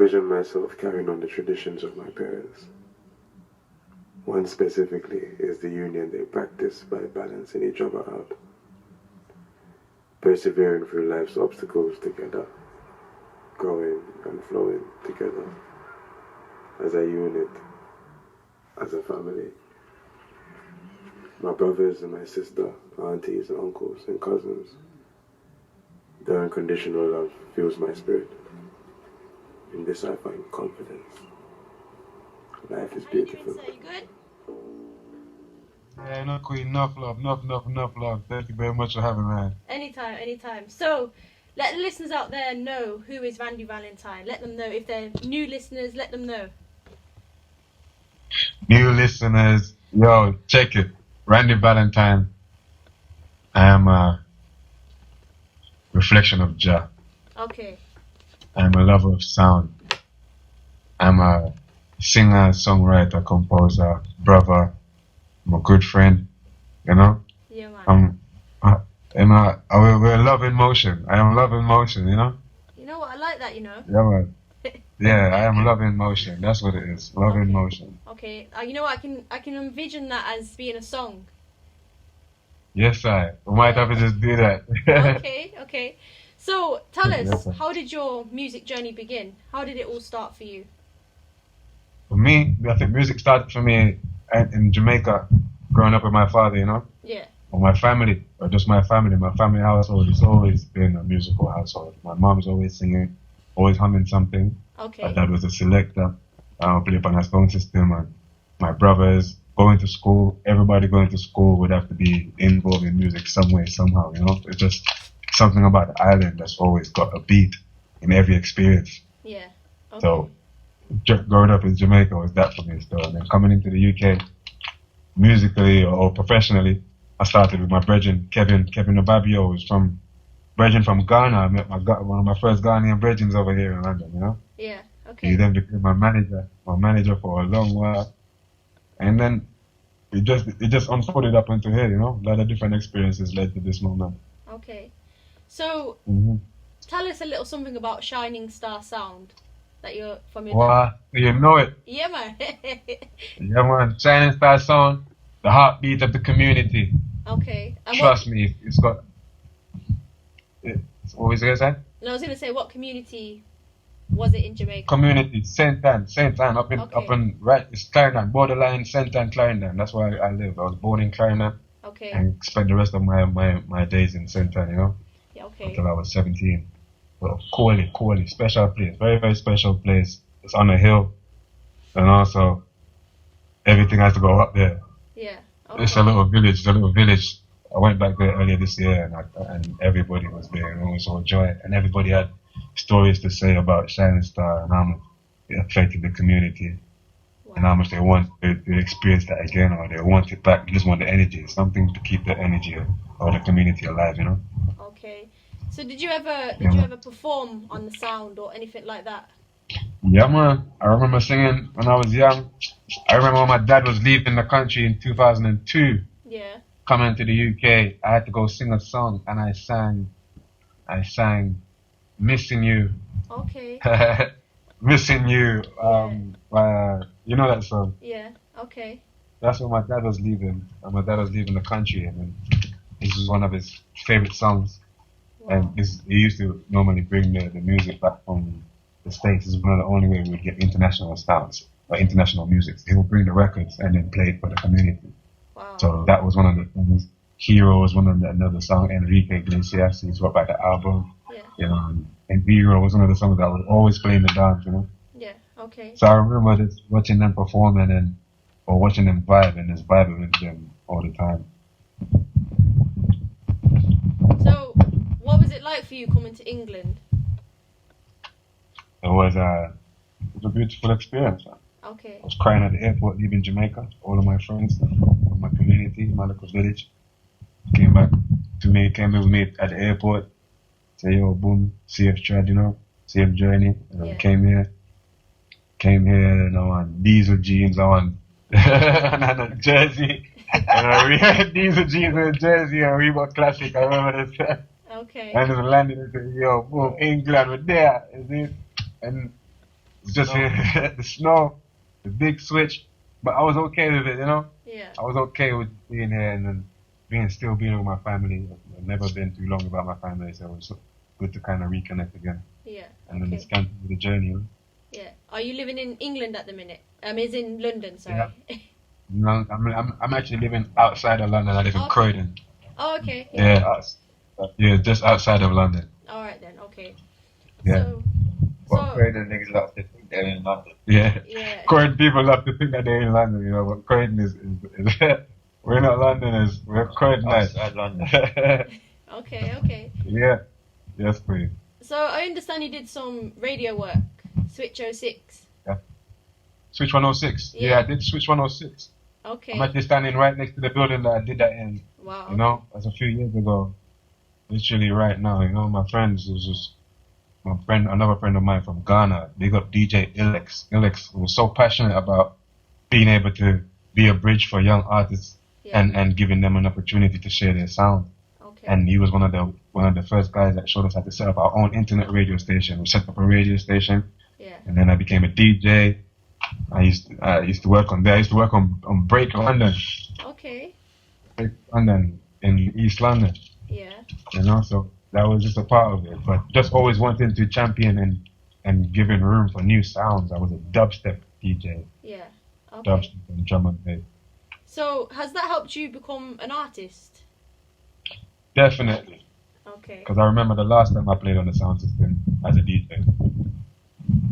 envision myself carrying on the traditions of my parents. One specifically is the union they practice by balancing each other out, persevering through life's obstacles together, growing and flowing together as a unit, as a family. My brothers and my sister, aunties and uncles and cousins, their unconditional love fuels my spirit. In this I find confidence. Life is beautiful. How you doing, sir? You good? Yeah, no, Queen, enough love. Thank you very much for having me. Anytime. So, let the listeners out there know who is Randy Valentine. Let them know. If they're new listeners, let them know. New listeners, yo, check it. Randy Valentine. I am a reflection of Jah. Okay. I'm a lover of sound. I'm a singer, songwriter, composer, brother. I'm a good friend, you know? Yeah, man. We're love in motion. I am love in motion, you know? You know what? I like that, you know? Yeah, man. Yeah, I am love in motion. That's what it is. Love in motion. Okay. You know what? I can envision that as being a song. Yes, we might have to just do that. Okay. So, tell us, how did your music journey begin? How did it all start for you? For me, I think music started for me in Jamaica, growing up with my father, you know? Yeah. Or my family, or just my family. My family household has always been a musical household. My mom's always singing, always humming something. Okay. My dad was a selector. I played on a sound system, and my brothers going to school, everybody going to school would have to be involved in music some way, somehow, you know? It's just something about the island that's always got a beat in every experience. Yeah. Okay. So, growing up in Jamaica was that for me still. And then coming into the UK, musically or professionally, I started with my brethren, Kevin Obabio, who's from Ghana. I met one of my first Ghanaian brethren over here in London, you know? Yeah, okay. He then became my manager for a long while. And then it just unfolded up into here, you know? A lot of different experiences led to this moment. Okay. So, tell us a little something about Shining Star Sound that you're from your dad. You know it. Yeah, man. Yeah, man. Shining Star Sound, the heartbeat of the community. Okay. And trust me, it's got... What was you going to say? No, I was going to say, what community was it in Jamaica? Community, St. Anne, up in right, it's Clarendon, borderline St. Anne, Clarendon. That's where I live. I was born in Clarendon. Okay. And spent the rest of my days in St. Anne, you know? Yeah, okay. Until I was 17. Well, Corley, special place, very, very special place. It's on a hill, and also everything has to go up there. Yeah. Okay. It's a little village. I went back there earlier this year, and everybody was there, and it was all joy, and everybody had stories to say about Shining Star and how much it affected the community, and how much they want to experience that again, or they want it back. They just want the energy, something to keep the energy of the community alive, you know. Okay. So did you ever perform on the sound or anything like that? Yeah, man. I remember singing when I was young. I remember when my dad was leaving the country in 2002. Yeah. Coming to the UK, I had to go sing a song, and I sang "Missing You." Okay. Missing You. You know that song? Yeah. Okay. That's when my dad was leaving. And my dad was leaving the country, and then this was one of his favorite songs. Wow. And he used to normally bring the music back from the States. It's one of the only way we would get international styles or international music. He would bring the records and then play it for the community. Wow. So that was one of the things. Hero was one of another song. Enrique Iglesias, he's brought back the album. Yeah. You know, and Hero was one of the songs that I would always play in the dance, you know. Yeah. Okay. So I remember just watching them perform or watching them vibe and just vibing with them all the time. So, what was it like for you coming to England? It was a beautiful experience. Okay. I was crying at the airport leaving Jamaica. All of my friends from my community, my local village, came with me at the airport. Say, yo, boom, safe trade, you know, safe journey. And I came here, you know, on diesel jeans, on a jersey. And we had diesel jeans and a jersey and Reebok Classic, I remember this. Okay. And then landed and said, yo, boom, England, we're there. And It's just the snow, the big switch. But I was okay with it, you know? Yeah. I was okay with being here and then still being with my family. I've never been too long without my family, so it was good to kind of reconnect again. Yeah. And then it's continue the journey. You know? Yeah. Are you living in England at the minute? Is in London, sorry. Yeah. No, I'm actually living outside of London. I live in Croydon. Oh, okay. Yeah, just outside of London. All right then. Okay. Yeah. Well, Croydon niggas love to think they're in London. Yeah. Yeah. Croydon people love to think that they're in London, you know, but Croydon is we're not Londoners, we're Croydon. Outside London. Okay. Yeah. Yes, please. So I understand you did some radio work, Switch 06. Switch 106. Yeah, I did Switch 106. Okay. I'm actually standing right next to the building that I did that in. Wow. You know, that's a few years ago. Literally right now, you know, my friends, it was just another friend of mine from Ghana, big up DJ Ilex. Ilex was so passionate about being able to be a bridge for young artists and giving them an opportunity to share their sound. Okay. And he was one of the first guys that showed us how to set up our own internet radio station. We set up a radio station. Yeah. And then I became a DJ. I used to work on there. I used to work on Break London. Okay. Break London in East London. Yeah. You know, so that was just a part of it. But just always wanting to champion and giving room for new sounds. I was a dubstep DJ. Yeah. Okay. Dubstep and drum and bass. So has that helped you become an artist? Definitely. Okay. Because I remember the last time I played on the sound system as a DJ,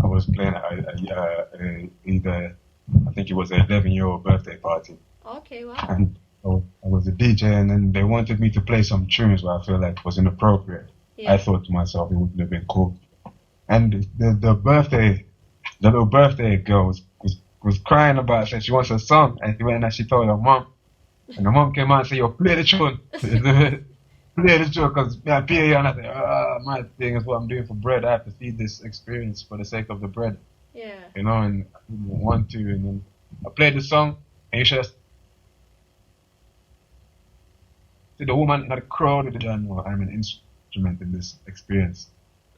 I was playing at I think it was an 11-year-old birthday party. Okay, wow. And I was a DJ, and then they wanted me to play some tunes where I feel like was inappropriate. Yeah. I thought to myself it wouldn't have been cool. And the little birthday girl was crying about it, said she wants a song, and she went and she told her mom. And the mom came out and said, yo, play the tune. Play the tune, because I pay you, and I said, my thing is what I'm doing for bread. I have to feed this experience for the sake of the bread. Yeah. You know, and I didn't want to, and then I played the song, and you just see the woman in the crowd, and I know I'm an instrument in this experience.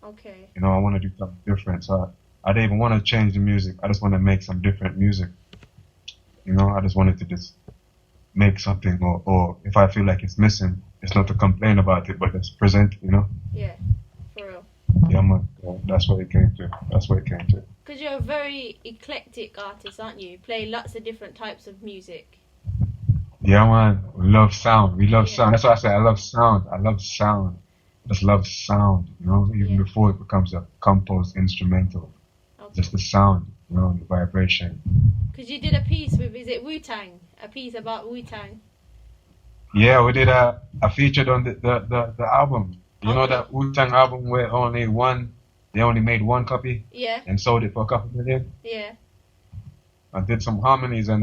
Okay. You know, I want to do something different, so I don't even want to change the music. I just want to make some different music. You know, I just wanted to just make something, or if I feel like it's missing, it's not to complain about it, but it's present, you know? Yeah, for real. Yeah, man. That's what it came to. Because you're a very eclectic artist, aren't you? You play lots of different types of music. Yeah, man. We love sound. Sound. That's why I say I love sound. I just love sound, you know, even before it becomes a composed instrumental. Okay. Just the sound, you know, the vibration. Because you did a piece with, is it Wu-Tang? A piece about Wu-Tang. Yeah, we did a featured on the album. You know that Wu-Tang album where they only made one copy? Yeah. And sold it for a couple million? Yeah. I did some harmonies and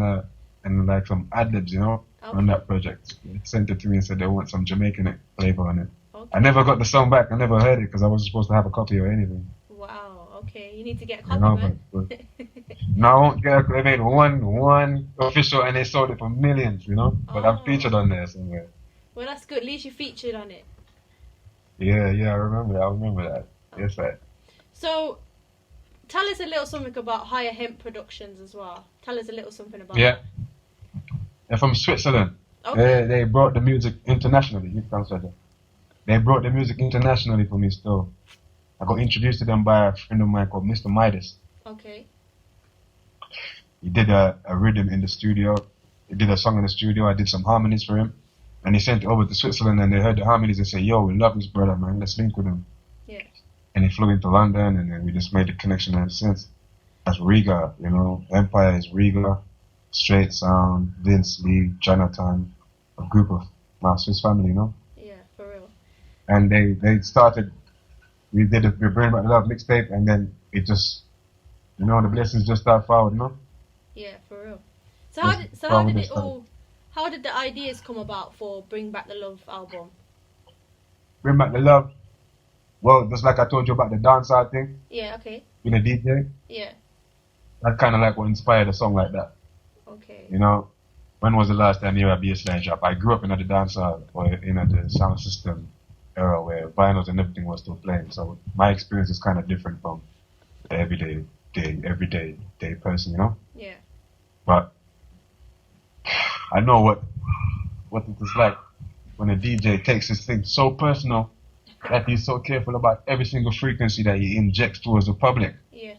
like some ad-libs, you know, on that project. They sent it to me and said they want some Jamaican flavor on it. Okay. I never got the song back. I never heard it because I wasn't supposed to have a copy or anything. Wow. Okay. You need to get a copy, man. No, I won't get. They made one official and they sold it for millions, you know. But I'm featured on there somewhere. Well, that's good. At least you featured on it. Yeah, I remember that. Okay. Yes, sir. So, tell us a little something about Higher Hemp Productions as well. Tell us a little something about that. They're from Switzerland. Okay. They brought the music internationally. They brought the music internationally for me still. I got introduced to them by a friend of mine called Mr. Midas. Okay. He did a rhythm in the studio. He did a song in the studio. I did some harmonies for him. And he sent it over to Switzerland and they heard the harmonies and said, yo, we love this brother, man. Let's link with him. Yeah. And he flew into London and then we just made the connection ever since. That's Riga, you know. Empire is Riga, Straight Sound, Vince Lee, Jonathan, a group of my Swiss family, you know. Yeah, for real. And they started, we did the Bring Back the Love mixtape and then it just, you know, the blessings just start forward, you know. Yeah, for real. So how did the ideas come about for Bring Back the Love album? Bring Back the Love. Well, just like I told you about the dancehall thing. Yeah, okay. Being a DJ. Yeah. That's kind of like what inspired a song like that. Okay. You know, when was the last time you heard a bassline drop? I grew up in the dancehall or in the sound system era where vinyls and everything was still playing. So my experience is kind of different from the everyday everyday person, you know. Yeah. But I know what it is like when a DJ takes this thing so personal that he's so careful about every single frequency that he injects towards the public. Yes.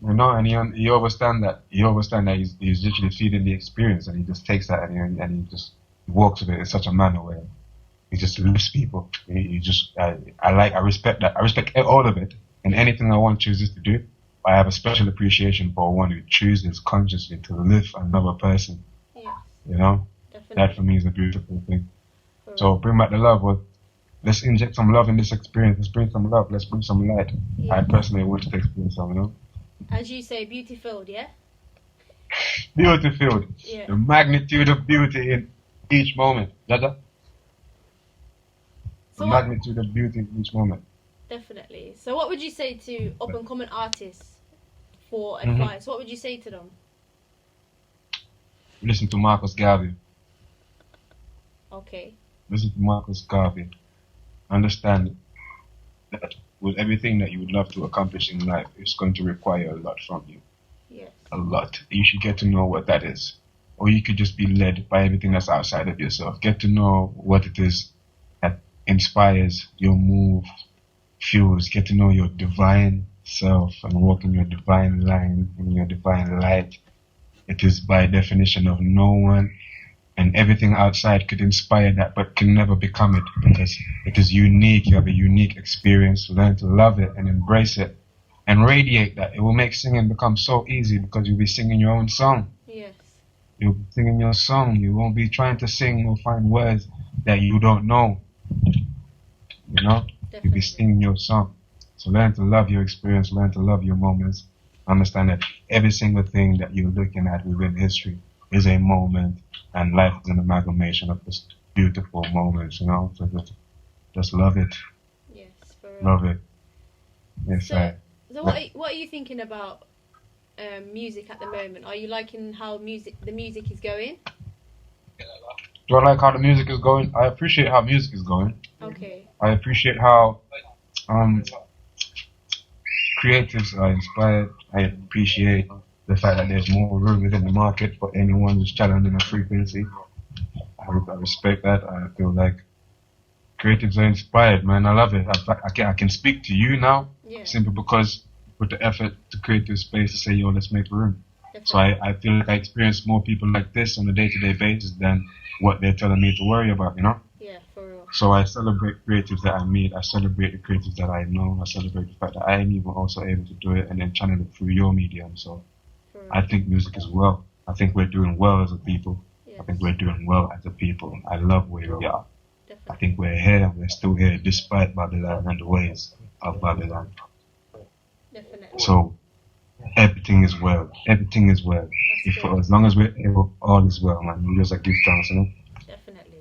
You know, and he understand that he's literally feeding the experience, and he just takes that and he just walks with it in such a manner where he just lifts people. I respect that. I respect all of it, and anything one chooses to do. I have a special appreciation for one who chooses consciously to lift another person. Yes. You know, Definitely. that for me is a beautiful thing. So bring back the love. Well, let's inject some love in this experience. Let's bring some love. Let's bring some light. Yeah. I personally want to experience some, you know. As you say, beauty filled, yeah? Beauty filled. Yeah. The magnitude of beauty in each moment. Jaja? So The magnitude of beauty in each moment. Definitely. So what would you say to up and coming artists for Mm-hmm. advice? What would you say to them? Listen to Marcus Garvey. Okay. Listen to Marcus Garvey. Understand that with everything that you would love to accomplish in life, it's going to require a lot from you. Yes. A lot. You should get to know what that is. Or you could just be led by everything that's outside of yourself. Get to know what it is that inspires your move, fuels. Get to know your divine self and walk in your divine line, in your divine light. It is by definition of no one, and everything outside could inspire that but can never become it, because it is unique. You have a unique experience. Learn to love it and embrace it and radiate that. It will make singing become so easy because you'll be singing your own song. Yes. You'll be singing your song. You won't be trying to sing or find words that you don't know. You know? Definitely. You'll be singing your song. So learn to love your experience. Learn to love your moments. Understand that every single thing that you're looking at within history is a moment, and life is an amalgamation of just beautiful moments, you know? So just love it. Yes. For real. Love it. Yes, So what are you thinking about music at the moment? Are you liking how the music is going? Do I like how the music is going? I appreciate how music is going. Okay. I appreciate how creatives are inspired. I appreciate the fact that there's more room within the market for anyone who's challenging a frequency. I respect that. I feel like creatives are inspired, man. I love it. I can speak to you now, Yeah. simply because put the effort to create this space to say, yo, let's make room. Definitely. So I feel like I experience more people like this on a day-to-day basis than what they're telling me to worry about, you know? Yeah, for real. So I celebrate creatives that I meet. I celebrate the creatives that I know. I celebrate the fact that I am even also able to do it and then channel it through your medium. So For real. I think music is well. I think we're doing well as a people. Yes. I think we're doing well as a people. I love where we are. I Definitely. think we're here and we're still here despite Babylon and the ways of Babylon. Definitely. So everything is well. Everything is well. That's good. As long as we're able, all is well, man. We just give thanks, you know? Definitely.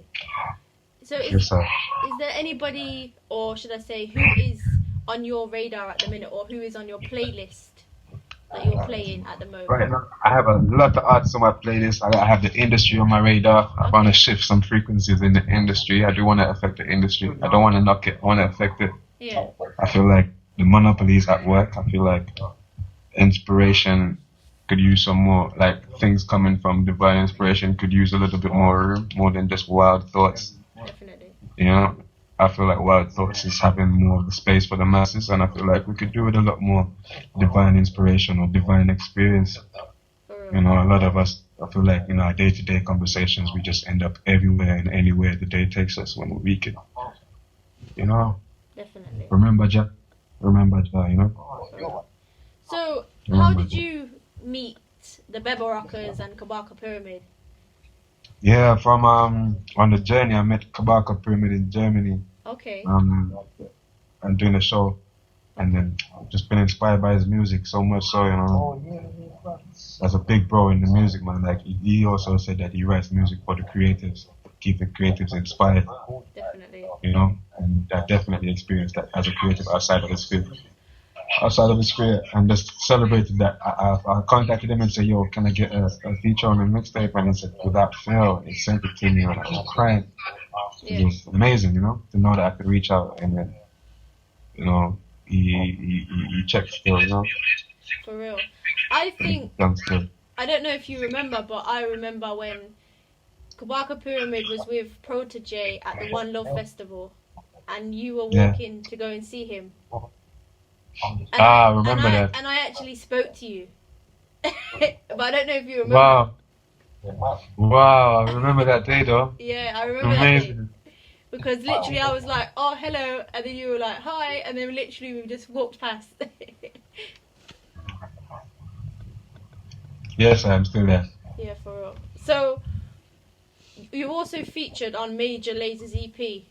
So Yes, sir. is there anybody, or should I say, who is on your radar at the minute, or who is on your playlist that you're playing at the moment? Right now, I have a lot of artists on my playlist. I have the industry on my radar. I want to shift some frequencies in the industry. I do want to affect the industry. I don't want to knock it. I want to affect it. Yeah. I feel like the monopoly is at work. I feel like inspiration could use some more, like things coming from divine inspiration could use a little bit more room, more than just wild thoughts. Definitely. You know, I feel like wild thoughts is having more of the space for the masses, and I feel like we could do with a lot more divine inspiration or divine experience. For real. You know, a lot of us, I feel like in our day-to-day conversations, we just end up everywhere and anywhere the day takes us when we could, you know, Definitely. remember Jah, you know. For real. So, how Remember did you meet the Beba Rockers and Kabaka Pyramid? Yeah, from on the journey, I met Kabaka Pyramid in Germany. Okay. And doing a show, and then I've just been inspired by his music so much so, you know. As a big bro in the music, man, like he also said that he writes music for the creatives, keep the creatives inspired, Definitely. you know. And I definitely experienced that as a creative outside of his field. And just celebrated that. I contacted him and said, yo, can I get a feature on the mixtape? And he said, without fail, he sent it to me, and I was crying. It Yeah. was amazing, you know, to know that I could reach out, and then, you know, he checked still, you know. For real. I think, Youngster. I don't know if you remember, but I remember when Kabaka Pyramid was with Protege at the One Love Festival, and you were Yeah. walking to go and see him. And I remember that. And I actually spoke to you. But I don't know if you remember. Wow, I remember that day though. Yeah, I remember that day. Amazing. Because literally I was like, oh, hello, and then you were like, hi, and then literally we just walked past. Yes, I'm still there. Yeah, for real. So, you also featured on Major Laser's EP.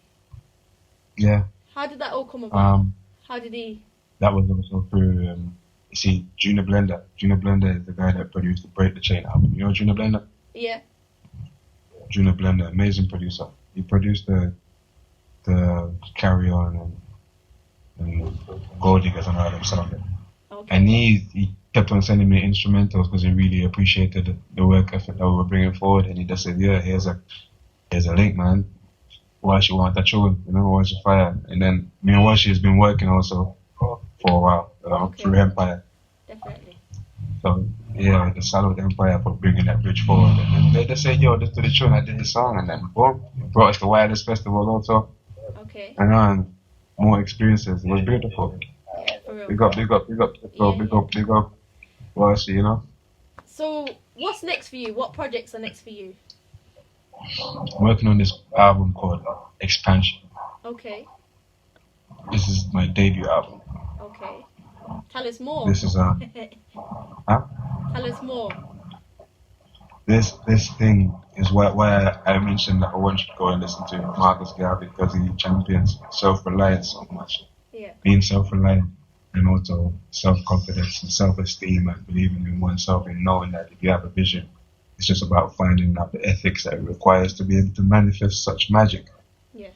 Yeah. How did that all come about? How did he... That was also through, you see, Junior Blender. Junior Blender is the guy that produced the Break the Chain album. You know Junior Blender? Yeah. Junior Blender, amazing producer. He produced the Carry On and Gold Diggers and all them songs. Okay. And he kept on sending me instrumentals because he really appreciated the work ethic that we were bringing forward. And he just said, yeah, here's a link, man. Washi want a tune, you know, Washi Fire. And then me and Washi has been working also for a while through Empire. Definitely. So yeah, the Salute Empire for bringing that bridge forward. And then they just said, yo, just do the tune, I did the song, and then boom, brought us to Wireless Festival also. Okay. And more experiences. It was beautiful. Yeah, for real. Big up. Washi, you know. So, what's next for you? What projects are next for you? I'm working on this album called Expansion. Okay. This is my debut album. Okay. Tell us more. This is Tell huh? us more. This thing is why I mentioned that I want you to go and listen to Marcus Garvey, because he champions self-reliance so much. Yeah. Being self-reliant and also self-confidence and self-esteem and believing in oneself and knowing that if you have a vision, it's just about finding out the ethics that it requires to be able to manifest such magic. Yeah.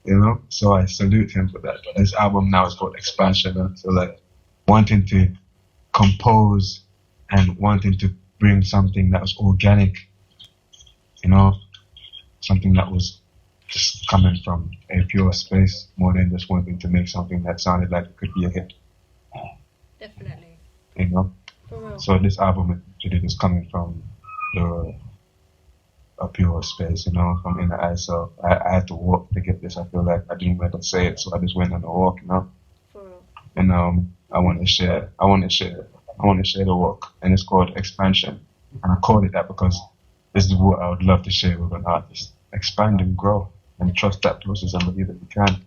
You know? So I salute him for that. This album now is called Expansion. So like wanting to compose and wanting to bring something that was organic, you know, something that was just coming from a pure space more than just wanting to make something that sounded like it could be a hit. Definitely. You know? For real. So this album actually is coming from a pure space, you know, from inner eye. So I had to walk to get this. I feel like I didn't want to say it, so I just went on a walk, you know. For real. And I want to share the walk, and it's called Expansion. And I called it that because this is what I would love to share with an artist. Expand and grow, and trust that process and believe that you can.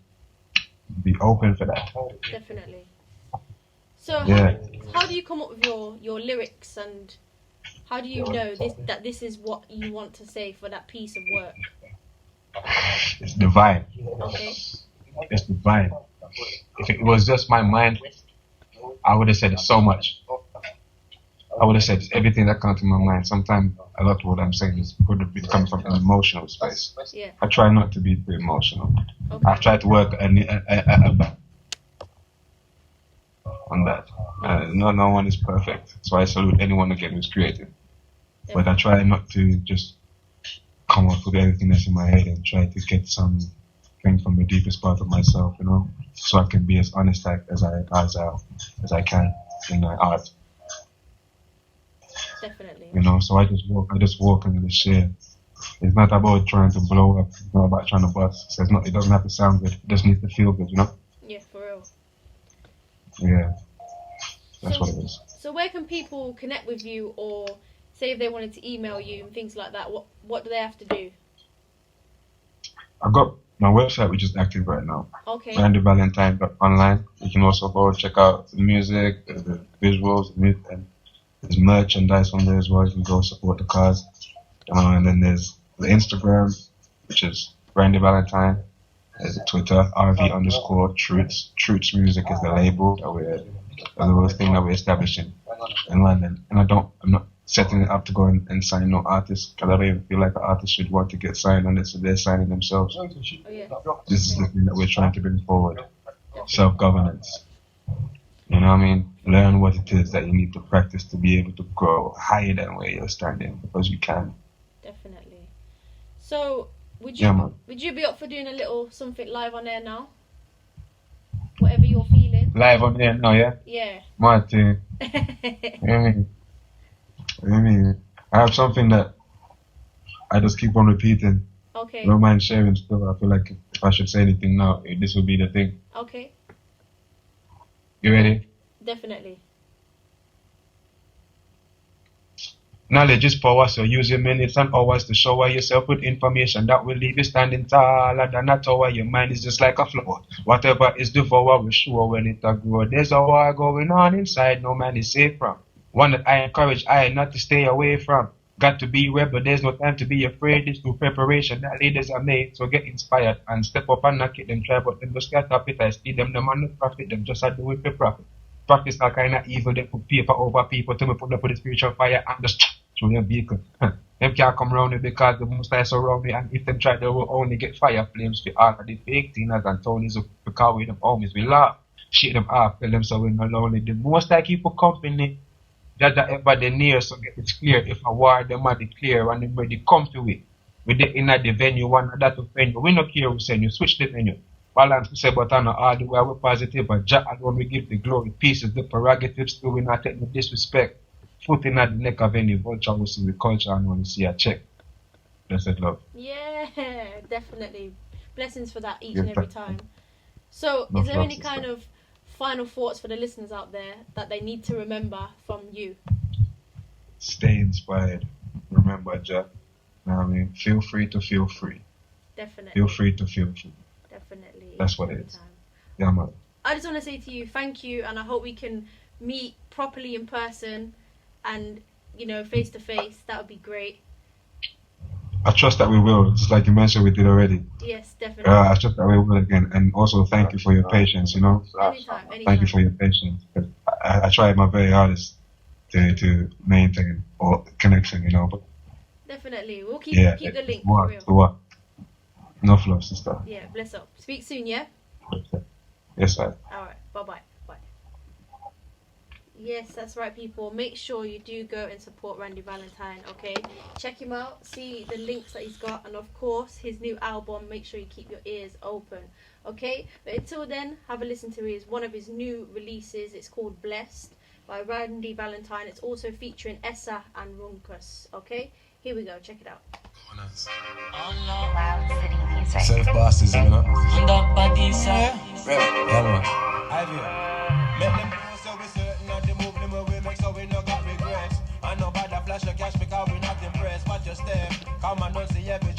Be open for that. Definitely. So Yeah. how do you come up with your lyrics, and how do you know that this is what you want to say for that piece of work? It's divine. Okay. It's divine. If it was just my mind, I would have said so much. I would have said everything that comes to my mind. Sometimes a lot of what I'm saying is going to be coming from an emotional space. Yeah. I try not to be too emotional. Okay. I've tried to work on that. No one is perfect. So I salute anyone again who's creative. But I try not to just come up with everything that's in my head and try to get something from the deepest part of myself, you know, so I can be as honest as I can in my art. Definitely. You know, so I just walk and just share. It's not about trying to blow up. It's not about trying to bust. So it doesn't have to sound good. It just needs to feel good, you know? Yeah, for real. Yeah. That's what it is. So where can people connect with you, or say if they wanted to email you and things like that, what do they have to do? I've got my website, which is active right now. Okay. Valentine.online. You can also go check out the music, the visuals, and there's merchandise on there as well. You can go support the cause. And then there's the Instagram, which is Randy Valentine. There's the Twitter, RV_Truths. Truths Music is the label that we're establishing in London. And I'm not setting it up to go and sign no artists, because I don't even feel like an artist should want to get signed unless they're signing themselves. Oh, yeah. This is the thing that we're trying to bring forward. Self-governance. You know what I mean? Learn what it is that you need to practice to be able to grow higher than where you're standing, because you can. Definitely. So, would you man. be up for doing a little something live on air now? Whatever you're feeling. Live on there now, yeah? Yeah. Martin. I mean, I have something that I just keep on repeating. Okay. I don't mind sharing stuff. I feel like if I should say anything now, this would be the thing. Okay. You ready? Definitely. Knowledge is power, so use your minutes and hours to shower yourself with information that will leave you standing taller than a tower. Your mind is just like a flower. Whatever is devoured will show when it a grow. There's a war going on inside, no man is safe from. One that I encourage I not to stay away from. Got to be rebel, there's no time to be afraid. It's through preparation that leaders are made. So get inspired and step up and knock it. Them try, but them just get appetite. Feed them and not profit. Them just a do it for profit. Practice all kind of evil. They put paper over people till me put up with the spiritual fire and just through their vehicle. Them can't come around me because the most I surround me. And if them try, they will only get fire flames for all of the fake Tinas and Tonys because we them homies. We laugh, shake them off, tell them so we're not lonely. The most I keep a company. That ever they near, so get it clear. If a war them are declare and them ready come to it. We the in the venue, one that offend you. We no care who send you, switch the venue. Balance we say but I know all the way we're positive, but Jack alone we give the glory. Peace is the prerogative, still we not take no disrespect. Foot in at the neck of any vulture we see the culture and when we see a check. Blessed love. Yeah, definitely. Blessings for that each and every time. So is there any kind of final thoughts for the listeners out there that they need to remember from you? Stay inspired. Remember, Jack. I mean, feel free to feel free. Definitely. Feel free to feel free. Definitely. That's what it is. Yeah, man. I just want to say to you, thank you, and I hope we can meet properly in person and, you know, face to face. That would be great. I trust that we will. Just like you mentioned, we did already. Yes, definitely. I trust that we will again. And also, thank you for your patience, you know. Anytime. Thank you for your patience. I tried my very hardest to maintain or connection, you know. But definitely. We'll keep the link what, for real. to what? No love, sister. Yeah, bless up. Speak soon, yeah? Yes, sir. Alright, bye-bye. Bye. Yes, that's right, people. Make sure you do go and support Randy Valentine, okay? Check him out, see the links that he's got, and of course, his new album. Make sure you keep your ears open, okay? But until then, have a listen to one of his new releases. It's called Blessed by Randy Valentine. It's also featuring Essa and Runkus, okay? Here we go, check it out. Loud City Music. Self bosses, you know. Yeah, man. Make them know so we certain of the move them we make so we no got regrets. I know about the flash of cash because we not impressed. Watch your step, come and don't see every